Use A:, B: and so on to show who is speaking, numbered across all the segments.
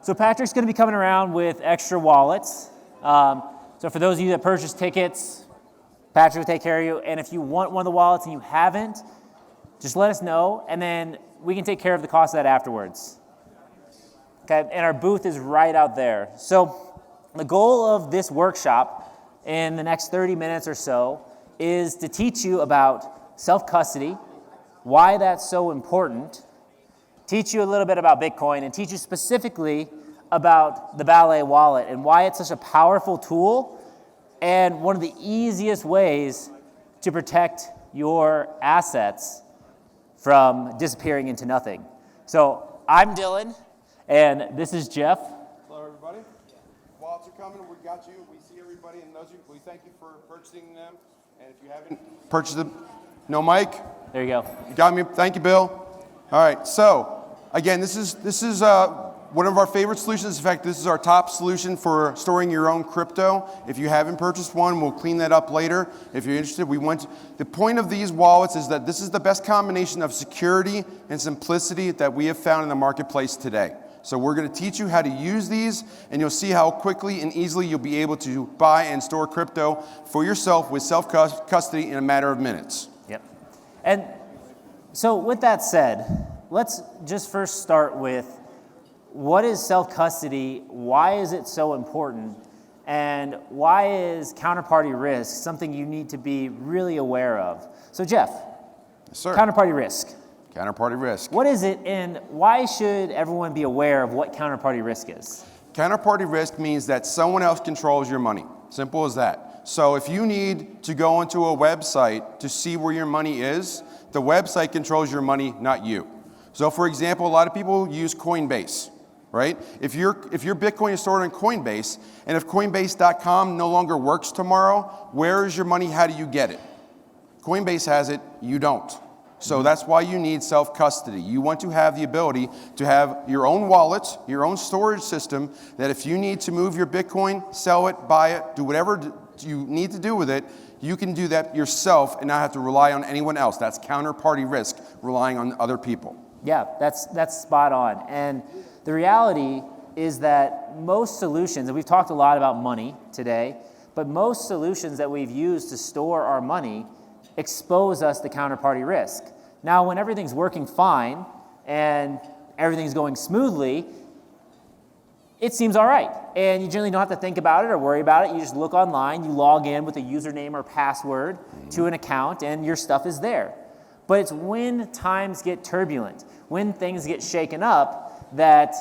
A: So Patrick's going to be coming around with extra wallets. So for those of you that purchase tickets, Patrick will take care of you. And if you want one of the wallets and you haven't, just let us know, and then we can take care of the cost of that afterwards. Okay, and our booth is right out there. So the goal of this workshop in the next 30 minutes or so is to teach you about self-custody, why that's so important, teach you a little bit about Bitcoin, and teach you specifically about the Ballet wallet and why it's such a powerful tool and one of the easiest ways to protect your assets from disappearing into nothing. So I'm Dylan, and this is Jeff.
B: Hello, everybody. Wallets are coming. We got you. We see everybody, and those we thank you for purchasing them. And if you haven't purchased them, no mic.
A: There you go.
B: Got me. Thank you, Bill. All right. So again, this is one of our favorite solutions. In fact, this is our top solution for storing your own crypto. If you haven't purchased one, we'll clean that up later. If you're interested, the point of these wallets is that this is the best combination of security and simplicity that we have found in the marketplace today. So we're going to teach you how to use these, and you'll see how quickly and easily you'll be able to buy and store crypto for yourself with self-custody in a matter of minutes.
A: Yep. And so with that said, let's just first start with what is self-custody, why is it so important, and why is counterparty risk something you need to be really aware of? So Jeff,
B: Yes, sir.
A: Counterparty risk.
B: Counterparty risk.
A: What is it, and why should everyone be aware of what counterparty risk is?
B: Counterparty risk means that someone else controls your money. Simple as that. So if you need to go into a website to see where your money is, the website controls your money, not you. So for example, a lot of people use Coinbase. Right? If your Bitcoin is stored on Coinbase, and if Coinbase.com no longer works tomorrow, where is your money? How do you get it? Coinbase has it, you don't. So that's why you need self-custody. You want to have the ability to have your own wallet, your own storage system, that if you need to move your Bitcoin, sell it, buy it, do whatever you need to do with it, you can do that yourself and not have to rely on anyone else. That's counterparty risk, relying on other people.
A: Yeah, that's spot on. And the reality is that most solutions, and we've talked a lot about money today, but most solutions that we've used to store our money expose us to counterparty risk. Now, when everything's working fine and everything's going smoothly, it seems all right. And you generally don't have to think about it or worry about it. You just look online, you log in with a username or password to an account, and your stuff is there. But it's when times get turbulent, when things get shaken up, that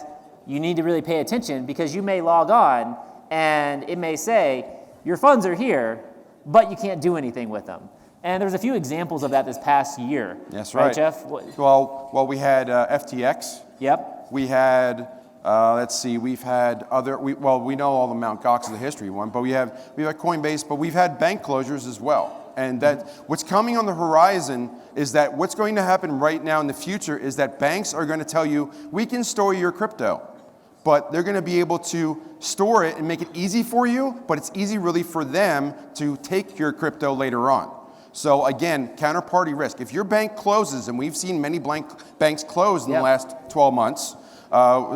A: you need to really pay attention, because you may log on and it may say, your funds are here, but you can't do anything with them. And there's a few examples of that this past year.
B: That's right.
A: Jeff?
B: Well, we had FTX.
A: Yep.
B: We had, we've had we know all the Mt. Gox of the history one, but we have Coinbase, but we've had bank closures as well. And that what's coming on the horizon is that what's going to happen right now in the future is that banks are going to tell you, we can store your crypto, but they're going to be able to store it and make it easy for you, but it's easy really for them to take your crypto later on. So again, counterparty risk. If your bank closes, and we've seen many banks close in the last 12 months,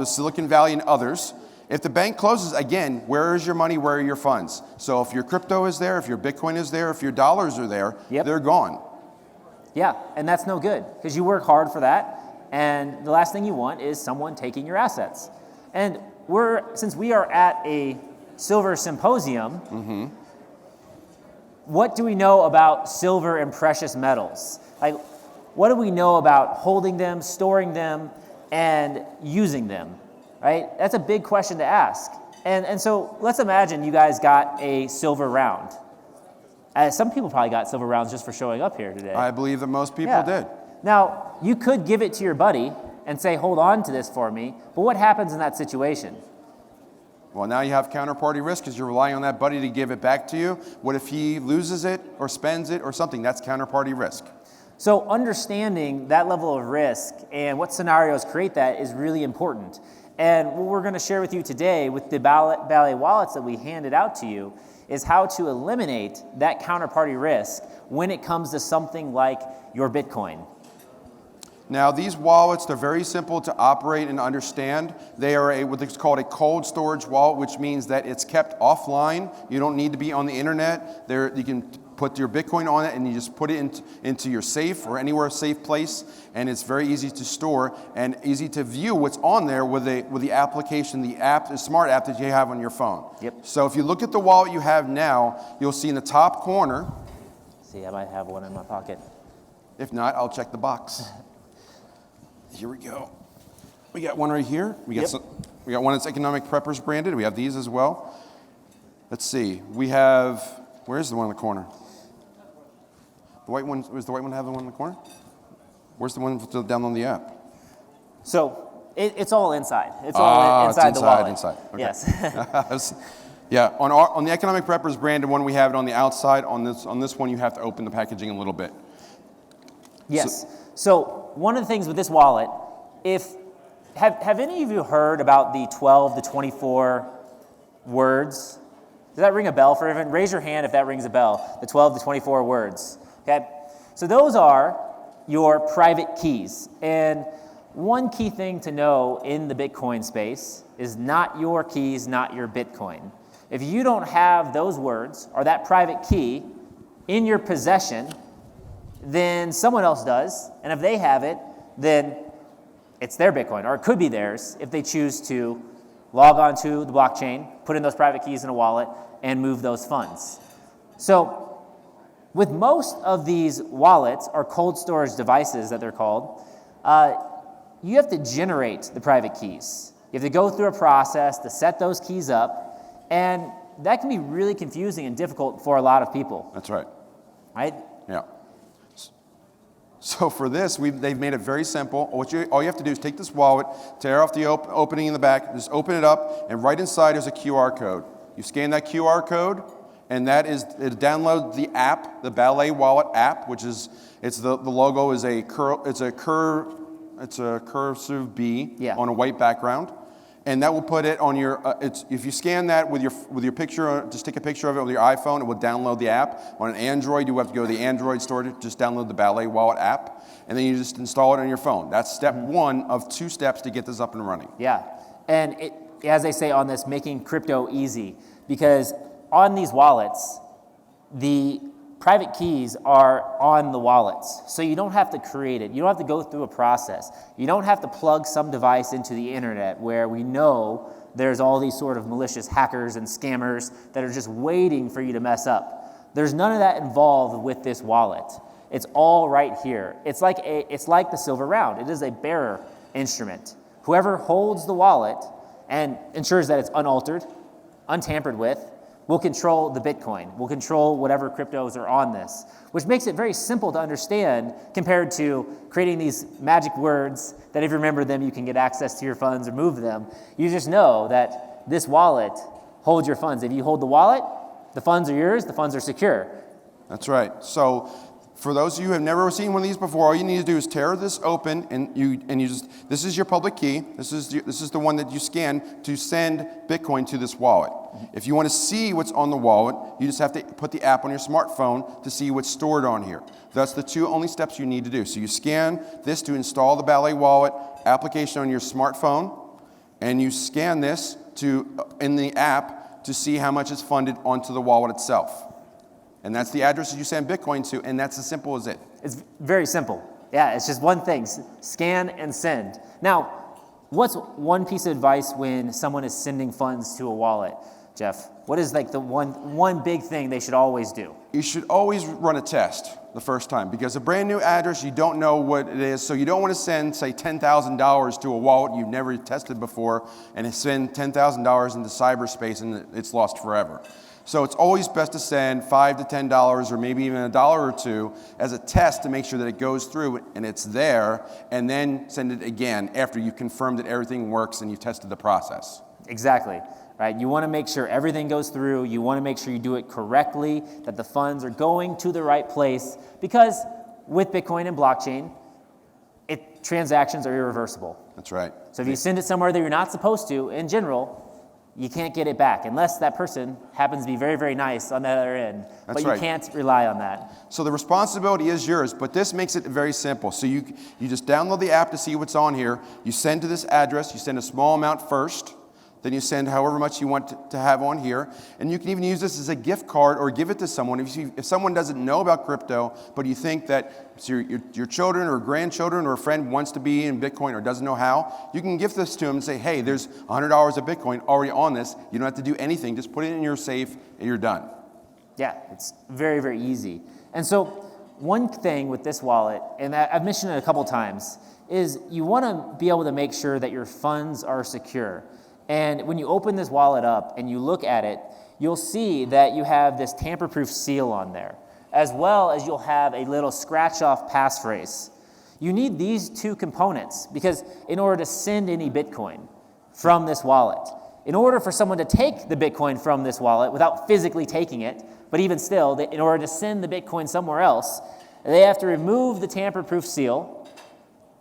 B: Silicon Valley and others, if the bank closes, again, where is your money? Where are your funds? So if your crypto is there, if your Bitcoin is there, if your dollars are there, they're gone.
A: Yeah, and that's no good, because you work hard for that, and the last thing you want is someone taking your assets. And since we are at a Silver Symposium, what do we know about silver and precious metals? Like, what do we know about holding them, storing them, and using them? Right? That's a big question to ask. And so let's imagine you guys got a silver round. Some people probably got silver rounds just for showing up here today.
B: I believe that most people did.
A: Now, you could give it to your buddy and say, hold on to this for me, but what happens in that situation?
B: Well, now you have counterparty risk because you're relying on that buddy to give it back to you. What if he loses it or spends it or something? That's counterparty risk.
A: So understanding that level of risk and what scenarios create that is really important. And what we're going to share with you today with the Ballet wallets that we handed out to you is how to eliminate that counterparty risk when it comes to something like your Bitcoin.
B: Now, these wallets, they're very simple to operate and understand. They are what's called a cold storage wallet, which means that it's kept offline. You don't need to be on the internet. You can put your Bitcoin on it and you just put it into your safe or anywhere safe place, and it's very easy to store and easy to view what's on there with the application, the smart app that you have on your phone.
A: Yep.
B: So if you look at the wallet you have now, you'll see in the top corner.
A: See, I might have one in my pocket.
B: If not, I'll check the box. Here we go. We got one right here. We got one that's Economic Preppers branded. We have these as well. Let's see. We have, where's the one in the corner? The white one, was the white one have the one in the corner? Where's the one to download the app?
A: So it's all inside. It's all inside the wallet.
B: Inside. Okay.
A: Yes.
B: Yeah. On the Economic Preppers branded one, we have it on the outside. On this one, you have to open the packaging a little bit.
A: Yes. So one of the things with this wallet, have any of you heard about the 12 to 24 words? Does that ring a bell for everyone? Raise your hand if that rings a bell. The 12 to 24 words. Okay. So those are your private keys. And one key thing to know in the Bitcoin space is not your keys, not your Bitcoin. If you don't have those words or that private key in your possession, then someone else does, and if they have it, then it's their Bitcoin, or it could be theirs if they choose to log on to the blockchain, put in those private keys in a wallet, and move those funds. So with most of these wallets, or cold storage devices that they're called, you have to generate the private keys. You have to go through a process to set those keys up, and that can be really confusing and difficult for a lot of people.
B: That's right.
A: Right?
B: Yeah. So for this, they've made it very simple. All you have to do is take this wallet, tear off the opening in the back, just open it up, and right inside is a QR code. You scan that QR code, and download the app, the Ballet wallet app, which is the logo is a cursive B on a white background. And that will put it on your, if you scan that with your picture, just take a picture of it with your iPhone, it will download the app. On an Android, you have to go to the Android store to just download the Ballet Wallet app, and then you just install it on your phone. That's step one of 2 steps to get this up and running.
A: Yeah, and as they say on this, making crypto easy, because on these wallets, the private keys are on the wallets, so you don't have to create it. You don't have to go through a process. You don't have to plug some device into the internet where we know there's all these sort of malicious hackers and scammers that are just waiting for you to mess up. There's none of that involved with this wallet. It's all right here. It's like the silver round. It is a bearer instrument. Whoever holds the wallet and ensures that it's unaltered, untampered with, will control the Bitcoin, will control whatever cryptos are on this, which makes it very simple to understand compared to creating these magic words that if you remember them, you can get access to your funds or move them. You just know that this wallet holds your funds. If you hold the wallet, the funds are yours, the funds are secure.
B: That's right. So for those of you who have never seen one of these before, all you need to do is tear this open, and this is your public key. This is the one that you scan to send Bitcoin to this wallet. If you want to see what's on the wallet, you just have to put the app on your smartphone to see what's stored on here. That's the 2 only steps you need to do. So you scan this to install the Ballet Wallet application on your smartphone, and you scan this in the app to see how much is funded onto the wallet itself. And that's the address that you send Bitcoin to, and that's as simple as it.
A: It's very simple. Yeah, it's just one thing, scan and send. Now, what's one piece of advice when someone is sending funds to a wallet, Jeff? What is like the one big thing they should always do?
B: You should always run a test the first time, because a brand new address, you don't know what it is, so you don't want to send, say, $10,000 to a wallet you've never tested before and send $10,000 into cyberspace and it's lost forever. So it's always best to send $5 to $10 or maybe even $1 or $2 as a test to make sure that it goes through and it's there, and then send it again after you've confirmed that everything works and you've tested the process.
A: Exactly. Right? You want to make sure everything goes through. You want to make sure you do it correctly, that the funds are going to the right place, because with Bitcoin and blockchain, transactions are irreversible.
B: That's right.
A: So if you send it somewhere that you're not supposed to, in general, you can't get it back unless that person happens to be very, very nice on the other end.
B: That's
A: but you
B: right.
A: can't rely on that.
B: So the responsibility is yours, but this makes it very simple. So you just download the app to see what's on here. You send to this address. You send a small amount first. Then you send however much you want to have on here. And you can even use this as a gift card or give it to someone. If someone doesn't know about crypto, but you think that your children or grandchildren or a friend wants to be in Bitcoin or doesn't know how, you can gift this to them and say, hey, there's $100 of Bitcoin already on this. You don't have to do anything. Just put it in your safe and you're done.
A: Yeah, it's very, very easy. And so one thing with this wallet, and I've mentioned it a couple times, is you want to be able to make sure that your funds are secure. And when you open this wallet up and you look at it, you'll see that you have this tamper-proof seal on there, as well as you'll have a little scratch-off passphrase. You need these two components because in order to send any Bitcoin from this wallet, in order for someone to take the Bitcoin from this wallet without physically taking it, but even still, in order to send the Bitcoin somewhere else, they have to remove the tamper-proof seal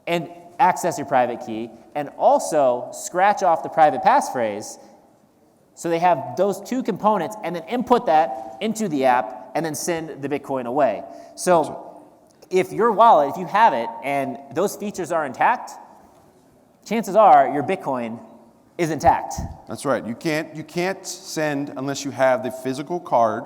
A: and access your private key, and also scratch off the private passphrase. So they have those two components, and then input that into the app, and then send the Bitcoin away. So if your wallet, if you have it, and those features are intact, chances are your Bitcoin is intact.
B: That's right. You can't send unless you have the physical card,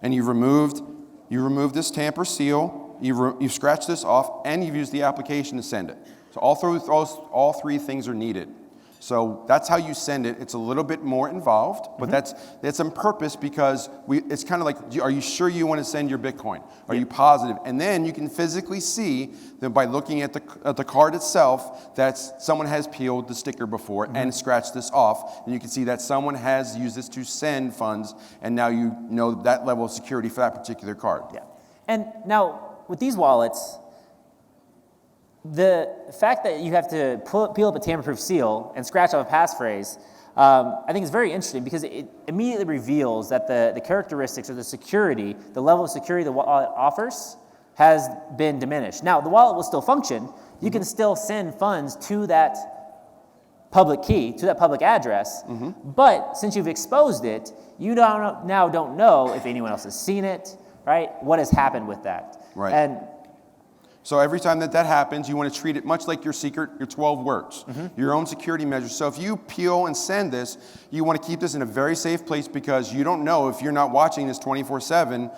B: and you've removed this tamper seal, you've scratched this off, and you've used the application to send it. So all three things are needed. So that's how you send it. It's a little bit more involved, but that's on purpose because it's kind of like, are you sure you want to send your Bitcoin? Are you positive? And then you can physically see that by looking at the card itself that someone has peeled the sticker before and scratched this off. And you can see that someone has used this to send funds, and now you know that level of security for that particular card.
A: Yeah. And now with these wallets, the fact that you have to peel up a tamper-proof seal and scratch off a passphrase, I think is very interesting because it immediately reveals that the characteristics or the security, the level of security the wallet offers has been diminished. Now, the wallet will still function. You can still send funds to that public key, to that public address, but since you've exposed it, you now don't know if anyone else has seen it, right? What has happened with that.
B: Right.
A: And
B: so every time that happens, you want to treat it much like your secret, your 12 words, your own security measures. So if you peel and send this, you want to keep this in a very safe place because you don't know if you're not watching this 24/7,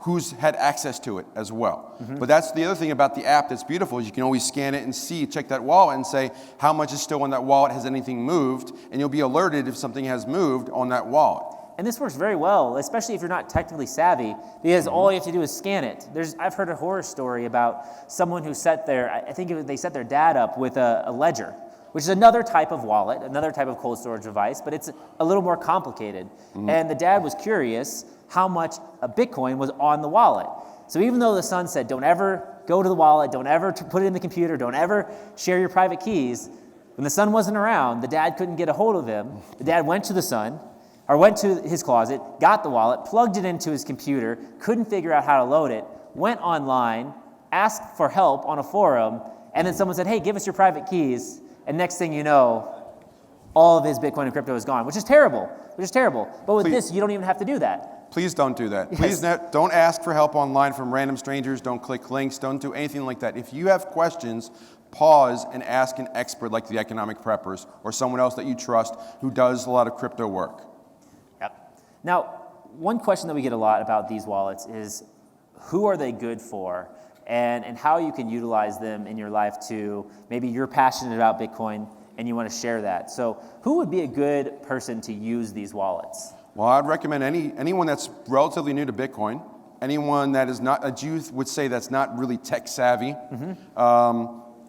B: who's had access to it as well. But that's the other thing about the app that's beautiful is you can always scan it and check that wallet and say how much is still on that wallet, has anything moved, and you'll be alerted if something has moved on that wallet.
A: And this works very well, especially if you're not technically savvy, because all you have to do is scan it. I've heard a horror story about someone who they set their dad up with a ledger, which is another type of wallet, another type of cold storage device, but it's a little more complicated. And the dad was curious how much a Bitcoin was on the wallet. So even though the son said, don't ever go to the wallet, don't ever put it in the computer, don't ever share your private keys, when the son wasn't around, the dad couldn't get a hold of him. The dad went to his closet, got the wallet, plugged it into his computer, couldn't figure out how to load it, went online, asked for help on a forum, and then someone said, hey, give us your private keys, and next thing you know, all of his Bitcoin and crypto is gone, which is terrible. But with this, you don't even have to do that.
B: Please don't do that.
A: Yes.
B: Please don't ask for help online from random strangers. Don't click links. Don't do anything like that. If you have questions, pause and ask an expert like the Economic Preppers or someone else that you trust who does a lot of crypto work.
A: Yep. Now, one question that we get a lot about these wallets is who are they good for and how you can utilize them in your life to maybe you're passionate about Bitcoin and you want to share that. So who would be a good person to use these wallets?
B: Well, I'd recommend anyone that's relatively new to Bitcoin, anyone that is not, a Jew would say that's not really tech savvy.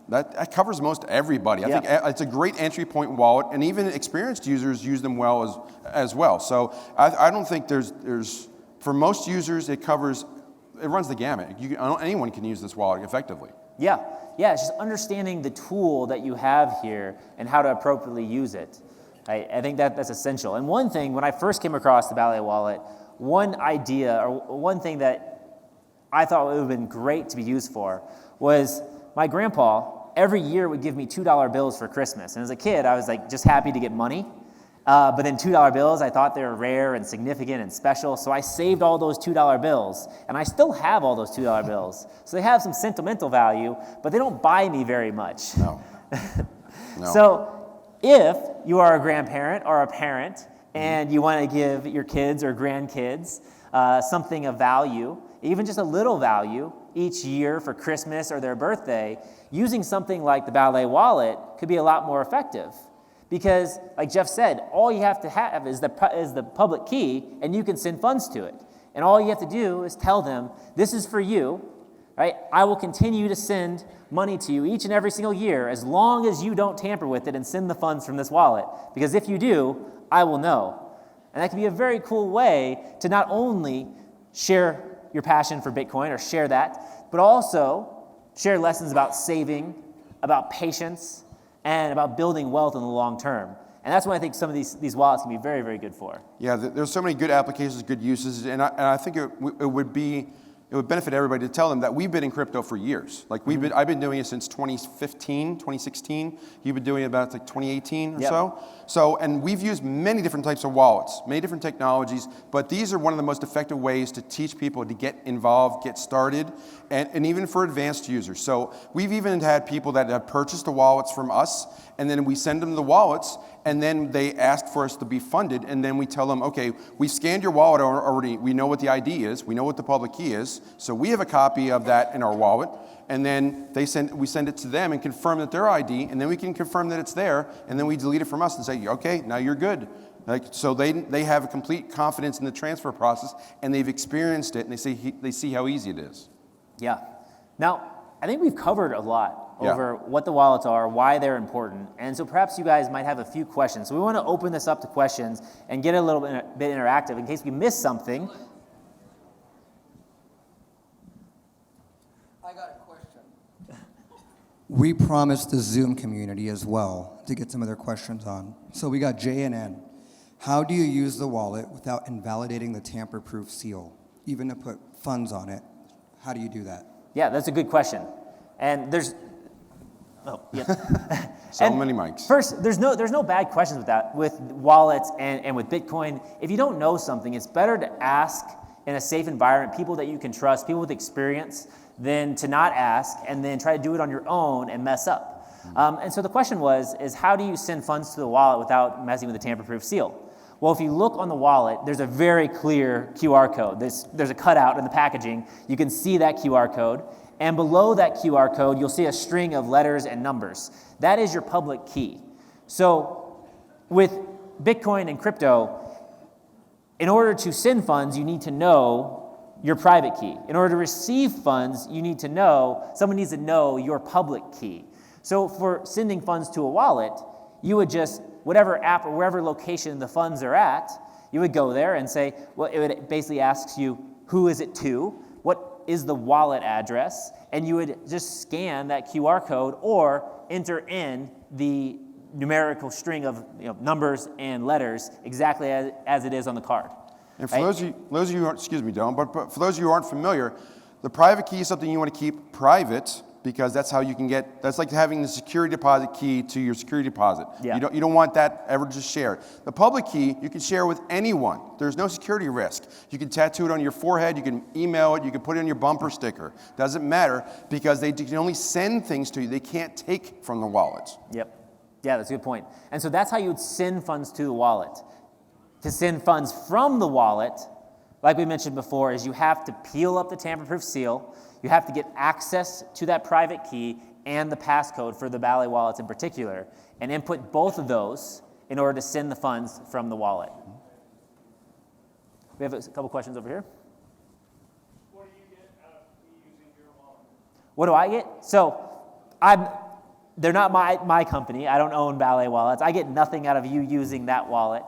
B: That covers most everybody. I think it's a great entry point wallet, and even experienced users use them well as well. So I don't think there's for most users it runs the gamut. Anyone can use this wallet effectively.
A: Yeah, it's just understanding the tool that you have here and how to appropriately use it. I think that's essential. And one thing, when I first came across the Ballet wallet, one idea or one thing that I thought would have been great to be used for was my grandpa every year would give me $2 bills for Christmas. And as a kid, I was like just happy to get money. But then $2 bills, I thought they were rare and significant and special, so I saved all those $2 bills, and I still have all those $2 bills. So they have some sentimental value, but they don't buy me very much.
B: No. No.
A: So if you are a grandparent or a parent and you want to give your kids or grandkids something of value, even just a little value, each year for Christmas or their birthday, using something like the Ballet wallet could be a lot more effective. Because, like Jeff said, all you have to have is the public key, and you can send funds to it. And all you have to do is tell them, this is for you, right? I will continue to send money to you each and every single year as long as you don't tamper with it and send the funds from this wallet. Because if you do, I will know. And that can be a very cool way to not only share your passion for Bitcoin or share that, but also share lessons about saving, about patience, and about building wealth in the long term. And that's what I think some of these wallets can be very, very good for.
B: Yeah, there's so many good applications, good uses, and I think it would benefit everybody to tell them that we've been in crypto for years. Like I've been doing it since 2015, 2016. You've been doing it about like 2018 or so. So, and we've used many different types of wallets, many different technologies, but these are one of the most effective ways to teach people to get involved, get started, and even for advanced users. So we've even had people that have purchased the wallets from us, and then we send them the wallets, and then they ask for us to be funded, and then we tell them, okay, we scanned your wallet already, we know what the ID is, we know what the public key is, so we have a copy of that in our wallet, and then we send it to them and confirm that their ID, and then we can confirm that it's there, and then we delete it from us and say, okay, now you're good. So they have a complete confidence in the transfer process, and they've experienced it, and they see how easy it is.
A: Yeah. Now, I think we've covered a lot over what the wallets are, why they're important, and so perhaps you guys might have a few questions. So we want to open this up to questions and get a little bit interactive in case we miss something.
C: I got a question. We promised the Zoom community as well to get some of their questions on. So we got J and N. How do you use the wallet without invalidating the tamper-proof seal? Even to put funds on it, how do you do that?
A: Yeah, that's a good question. And there's
B: many mics.
A: First, there's no bad questions with that, with wallets and with Bitcoin. If you don't know something, it's better to ask in a safe environment, people that you can trust, people with experience, than to not ask and then try to do it on your own and mess up. And so the question is how do you send funds to the wallet without messing with the tamper-proof seal? Well, if you look on the wallet, there's a very clear QR code. There's a cutout in the packaging. You can see that QR code. And below that QR code, you'll see a string of letters and numbers. That is your public key. So with Bitcoin and crypto, in order to send funds, you need to know your private key. In order to receive funds, someone needs to know your public key. So for sending funds to a wallet, you would just, whatever app or wherever location the funds are at, you would go there and say, well, it basically asks you, who is it to? What is the wallet address? And you would just scan that QR code or enter in the numerical string of numbers and letters exactly as it is on the card.
B: And for those of you who aren't, excuse me, Dylan, but for those of you who aren't familiar, the private key is something you want to keep private because that's how you can that's like having the security deposit key to your security deposit.
A: Yeah.
B: You don't want that ever just shared. The public key, you can share with anyone. There's no security risk. You can tattoo it on your forehead, you can email it, you can put it on your bumper sticker. Doesn't matter because they can only send things to you. They can't take from the wallets.
A: Yep. Yeah, that's a good point. And so that's how you would send funds to the wallet. To send funds from the wallet, like we mentioned before, is you have to peel up the tamper-proof seal. You have to get access to that private key and the passcode for the Ballet wallets in particular, and input both of those in order to send the funds from the wallet. We have a couple questions over here.
D: What do you get out of me using your wallet?
A: What do I get? So they're not my company. I don't own Ballet wallets. I get nothing out of you using that wallet,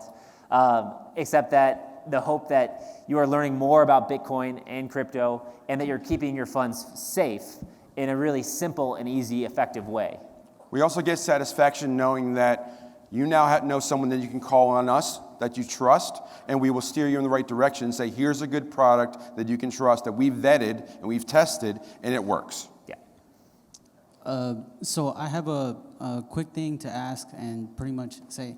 A: except that the hope that you are learning more about Bitcoin and crypto and that you're keeping your funds safe in a really simple and easy, effective way.
B: We also get satisfaction knowing that you now know someone that you can call on us, that you trust, and we will steer you in the right direction and say, here's a good product that you can trust, that we've vetted and we've tested, and it works.
A: Yeah.
E: So I have a quick thing to ask and pretty much say,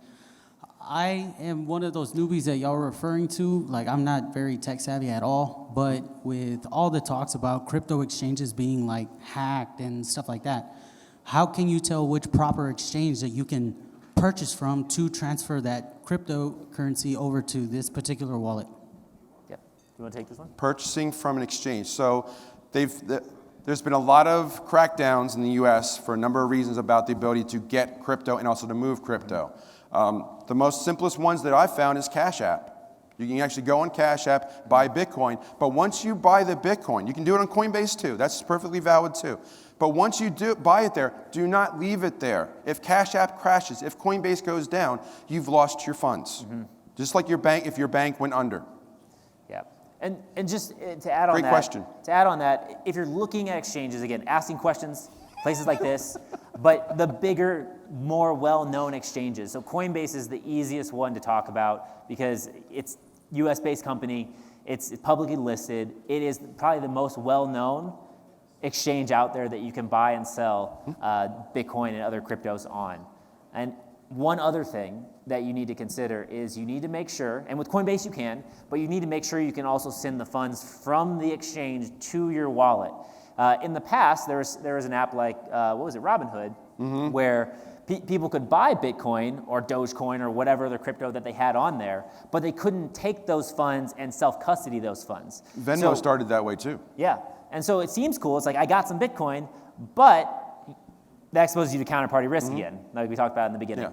E: I am one of those newbies that y'all were referring to. Like, I'm not very tech savvy at all, but with all the talks about crypto exchanges being like hacked and stuff like that, how can you tell which proper exchange that you can purchase from to transfer that cryptocurrency over to this particular wallet?
A: Yep. You want to take this one?
B: Purchasing from an exchange. So there's been a lot of crackdowns in the US for a number of reasons about the ability to get crypto and also to move crypto. The most simplest ones that I've found is Cash App. You can actually go on Cash App, buy Bitcoin, but once you buy the Bitcoin, you can do it on Coinbase too, that's perfectly valid too. But once you do buy it there, do not leave it there. If Cash App crashes, if Coinbase goes down, you've lost your funds. Just like your bank, if your bank went under.
A: Yeah. And just to add on
B: Great
A: that,
B: question.
A: To add on that, if you're looking at exchanges, again, asking questions, places like this, but the bigger, more well-known exchanges. So Coinbase is the easiest one to talk about because it's US-based company, it's publicly listed, it is probably the most well-known exchange out there that you can buy and sell Bitcoin and other cryptos on. And one other thing that you need to consider is you need to make sure, and with Coinbase you can, but you need to make sure you can also send the funds from the exchange to your wallet. In the past, there was an app like, Robinhood, where people could buy Bitcoin or Dogecoin or whatever other crypto that they had on there, but they couldn't take those funds and self-custody those funds.
B: Venmo started that way too.
A: Yeah, and so it seems cool. It's like, I got some Bitcoin, but that exposes you to counterparty risk again, like we talked about in the beginning.
B: Yeah.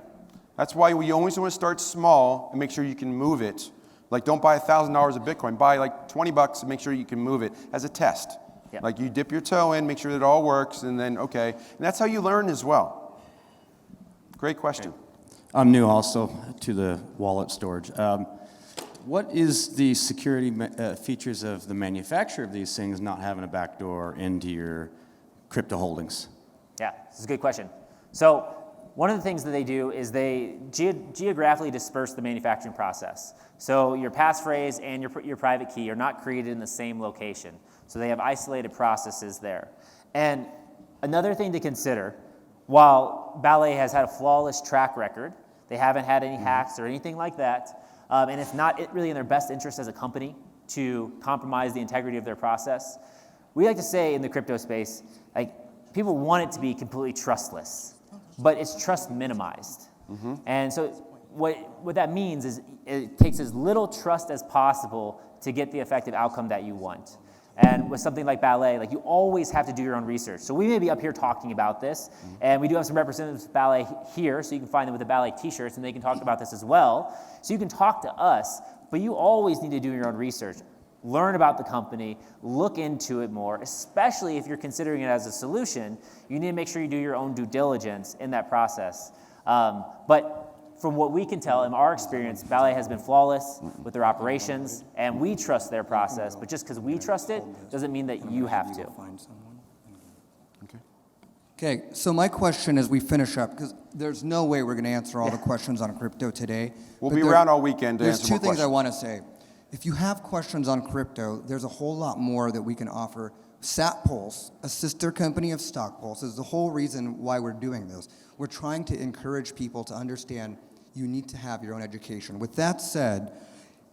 B: That's why we always want to start small and make sure you can move it. Like, don't buy $1,000 of Bitcoin. Buy like $20 and make sure you can move it as a test.
A: Yeah.
B: Like, you dip your toe in, make sure that it all works, and then, okay. And that's how you learn as well. Great question.
F: I'm new also to the wallet storage. What is the security features of the manufacturer of these things not having a backdoor into your crypto holdings?
A: Yeah, this is a good question. So one of the things that they do is they geographically disperse the manufacturing process. So your passphrase and your private key are not created in the same location. So they have isolated processes there. And another thing to consider, while Ballet has had a flawless track record, they haven't had any hacks or anything like that, and it's not really in their best interest as a company to compromise the integrity of their process. We like to say in the crypto space, like, people want it to be completely trustless, but it's trust minimized. And so what that means is it takes as little trust as possible to get the effective outcome that you want. And with something like Ballet, like, you always have to do your own research. So we may be up here talking about this, and we do have some representatives of Ballet here, so you can find them with the Ballet t-shirts, and they can talk about this as well. So you can talk to us, but you always need to do your own research. Learn about the company, look into it more, especially if you're considering it as a solution. You need to make sure you do your own due diligence in that process. But from what we can tell, in our experience, Ballet has been flawless with their operations, and we trust their process, but just because we trust it doesn't mean that you have to.
C: Okay, so my question as we finish up, because there's no way we're going to answer all the questions on crypto today.
B: We'll
C: but
B: be around all weekend to
C: There's
B: answer
C: two
B: more
C: things I
B: questions.
C: want to say. If you have questions on crypto, there's a whole lot more that we can offer. StockPulse, a sister company of StockPulse, is the whole reason why we're doing this. We're trying to encourage people to understand you need to have your own education. With that said,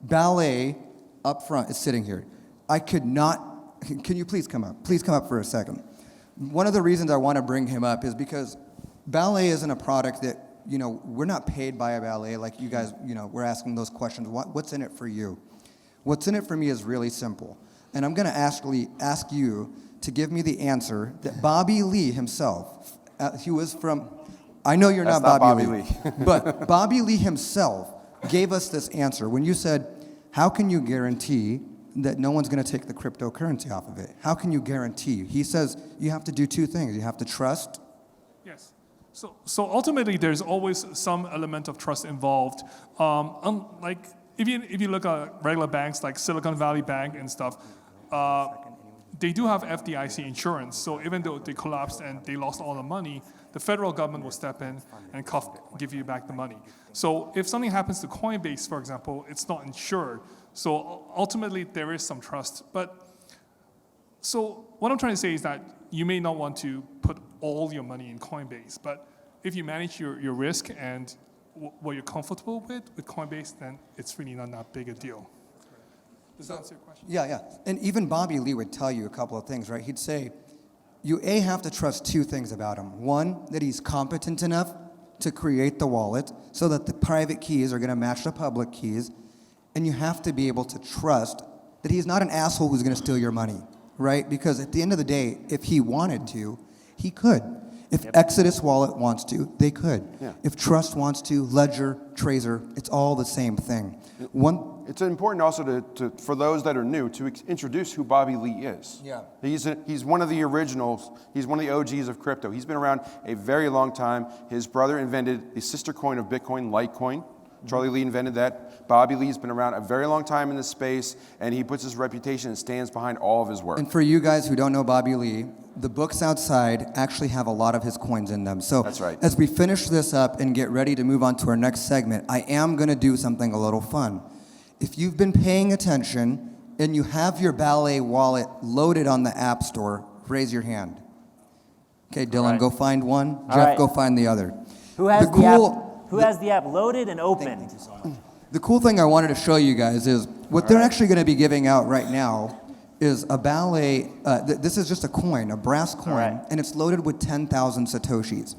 C: Ballet up front is sitting here. I could not, can you please come up? Please come up for a second. One of the reasons I want to bring him up is because Ballet isn't a product that, we're not paid by a Ballet like you guys, we're asking those questions. What's in it for you? What's in it for me is really simple. And I'm going to ask you to give me the answer that Bobby Lee himself, he was from, I know you're
B: That's
C: not Bobby
B: Lee.
C: but Bobby Lee himself gave us this answer. When you said, how can you guarantee that no one's going to take the cryptocurrency off of it? How can you guarantee? He says you have to do two things. You have to trust.
D: Yes. So ultimately, there's always some element of trust involved. Like, if you look at regular banks like Silicon Valley Bank and stuff, they do have FDIC insurance. So even though they collapsed and they lost all the money, the federal government will step in and give you back the money. So if something happens to Coinbase, for example, it's not insured. So ultimately, there is some trust. So what I'm trying to say is that you may not want to put all your money in Coinbase, but if you manage your risk and what you're comfortable with Coinbase, then it's really not that big a deal. Does that answer your question?
C: Yeah. And even Bobby Lee would tell you a couple of things, right? He'd say, you have to trust two things about him. One, that he's competent enough to create the wallet so that the private keys are going to match the public keys. And you have to be able to trust that he's not an asshole who's going to steal your money, right? Because at the end of the day, if he wanted to, he could. If Exodus Wallet wants to, they could.
B: Yeah.
C: If Trust wants to, Ledger, Tracer, it's all the same thing.
B: It's important also to for those that are new, to introduce who Bobby Lee is.
C: Yeah.
B: He's one of the originals. He's one of the OGs of crypto. He's been around a very long time. His brother invented the sister coin of Bitcoin, Litecoin. Charlie Lee invented that. Bobby Lee's been around a very long time in this space, and he puts his reputation and stands behind all of his work.
C: And for you guys who don't know Bobby Lee, the books outside actually have a lot of his coins in them. So
B: That's right.
C: as we finish this up and get ready to move on to our next segment, I am going to do something a little fun. If you've been paying attention and you have your Ballet wallet loaded on the App Store, raise your hand. Okay, Dylan,
A: right.
C: go find one.
A: All
C: Jeff,
A: right.
C: go find the other.
A: Who has
C: The
A: the app?
C: cool-
A: Who has the app loaded and open?
C: The cool thing I wanted to show you guys is what they're actually going to be giving out right now is a Ballet. This is just a coin, a brass coin,
A: right.
C: and it's loaded with 10,000 Satoshis.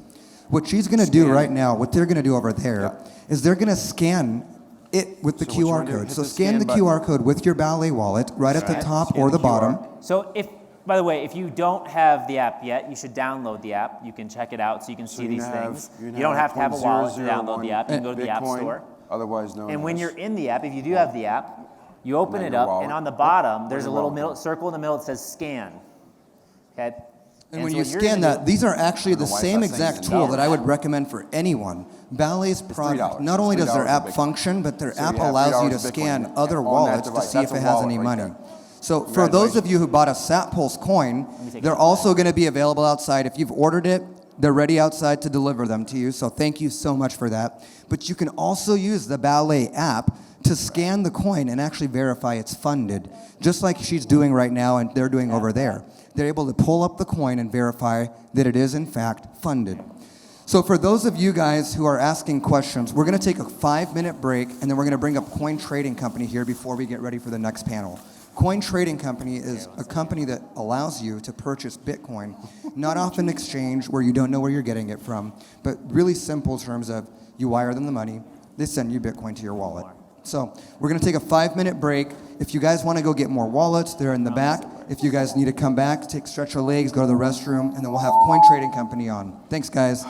C: What she's going to do right now, what they're going to do over there, is they're going to scan it with the
B: So what you
C: QR
B: wanna do,
C: code.
B: hit
C: So
B: the
C: scan
B: scan
C: the
B: button.
C: QR code with your Ballet wallet right at the top
B: Scan
C: or
B: the
C: the bottom.
B: QR.
A: So by the way, if you don't have the app yet, you should download the app. You can check it out so you can see
B: you
A: these
B: can have-
A: things.
B: you can
A: You don't
B: have
A: have to have a wallet to
B: 0.001
A: download the app. You can go to the App
B: Bitcoin,
A: Store.
B: otherwise known
A: And when
B: as-
A: you're in the app, if you do have the app, you open
B: then
A: it
B: your
A: up,
B: wallet.
A: and on the bottom, there's a
B: your
A: little
B: wallet.
A: circle in the middle that says scan. Okay?
C: And when
A: so
C: you
A: what you're
C: scan
A: gonna
C: that, these are actually
B: I don't
C: the
B: know why
C: same
B: it's not saying
C: exact
B: it
C: tool
B: now.
C: that I would recommend for anyone. Ballet's product,
B: $3.
C: not only
B: It's
C: does their
B: $3
C: app
B: a Bitcoin.
C: function, but their
B: So
C: app
B: you have
C: allows you to
B: $3 of Bitcoin
C: scan other
B: on that
C: wallets to
B: device.
C: see if
B: That's
C: it
B: a
C: has
B: wallet
C: any
B: right
C: money.
B: there.
C: So for those of you who bought a StockPulse coin, they're also going to be available outside. If you've ordered it, they're ready outside to deliver them to you. So thank you so much for that. But you can also use the Ballet app to scan the coin and actually verify it's funded, just like she's doing right now and they're doing over there. They're able to pull up the coin and verify that it is in fact funded. So for those of you guys who are asking questions, we're going to take a 5-minute break, and then we're going to bring up Coin Trading Company here before we get ready for the next panel. Coin Trading Company is a company that allows you to purchase Bitcoin, not off an exchange where you don't know where you're getting it from, but really simple terms of you wire them the money, they send you Bitcoin to your wallet. So we're going to take a 5-minute break. If you guys want to go get more wallets, they're in the back. If you guys need to come back, stretch your legs, go to the restroom, and then we'll have Coin Trading Company on. Thanks, guys.